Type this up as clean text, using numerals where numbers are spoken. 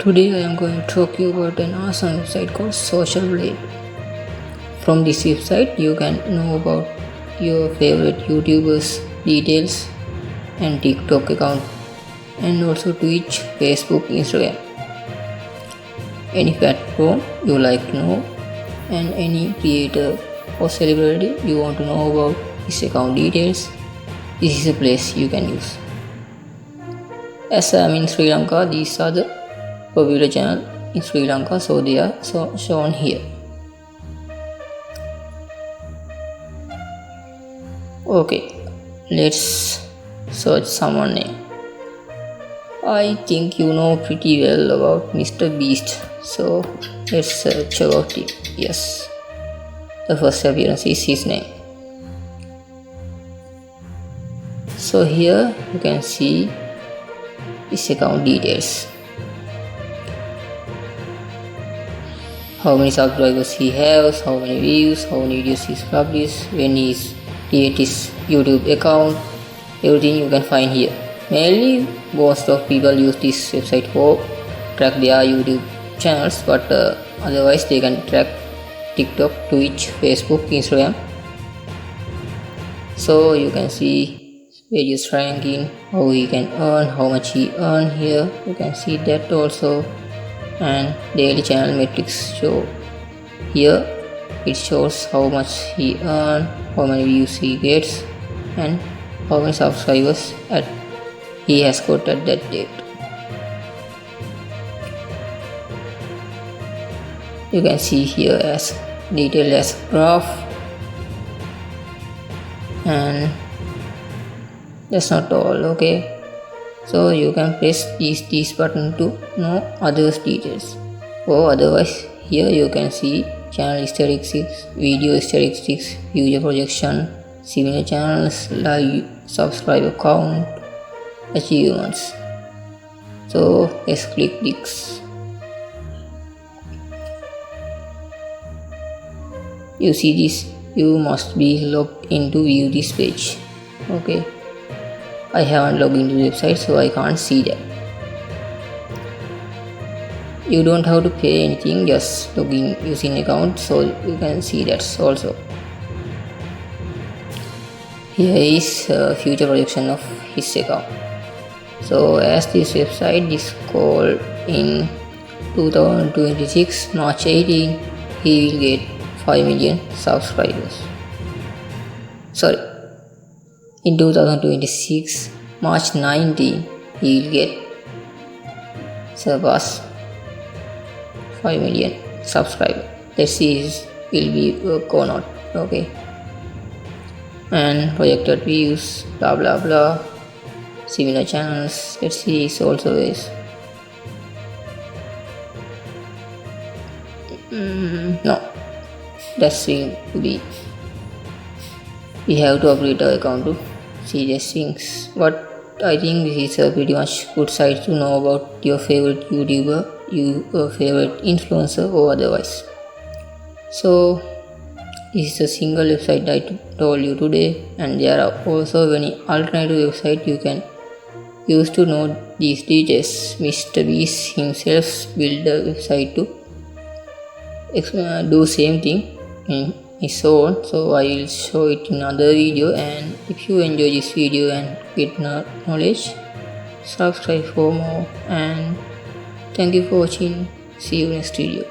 Today I am going to talk you about an awesome website called Social Blade. From this website you can know about your favorite YouTubers details and TikTok account and also Twitch, Facebook, Instagram. Any platform you like to know and any creator or celebrity you want to know about his account details, this is a place you can use. As I am in Sri Lanka, these are the popular channel in Sri Lanka, so they are shown here. Okay, let's search someone name. I think you know pretty well about Mr. Beast, so let's search about him. Yes, the first appearance is his name. So here you can see his account details. How many subscribers he has, how many views, how many videos he's published, when he's created his YouTube account, everything you can find here. Mainly most of people use this website for track their YouTube channels, but otherwise they can track TikTok, Twitch, Facebook, Instagram. So you can see various ranking, how he can earn, how much he earn here. You can see that also, and daily channel metrics show here. It shows how much he earn, how many views he gets, and how many subscribers he has got at that date. You can see here as detailed as graph, and that's not all. Okay, so you can press this button to know others details, or otherwise here you can see channel statistics, video statistics, future projection, similar channels, live subscriber count, achievements. So let's click this. You see this, you must be logged in to view this page. Okay, I haven't logged into the website, so I can't see that. You don't have to pay anything, just log in using account, so you can see that also. Here is future projection of his account. So as this website is called in 2026 March 18, he will get 5 million subscribers. Sorry, in 2026 March 19 he will get surpass 5 million subscribers. Let's see if it will be work or not. Okay, and projected views, blah blah blah, similar channels. Let's see is also is no, that's going to be, we have to upgrade our account to see these things. But I think this is a pretty much good site to know about your favorite YouTuber, your favorite influencer or otherwise. So this is a single website I told you today, and there are also many alternative websites you can use to know these details. Mr. Beast himself built a website to do same thing in his own, so I will show it in another video. And if you enjoy this video and get knowledge, subscribe for more, and thank you for watching. See you next video.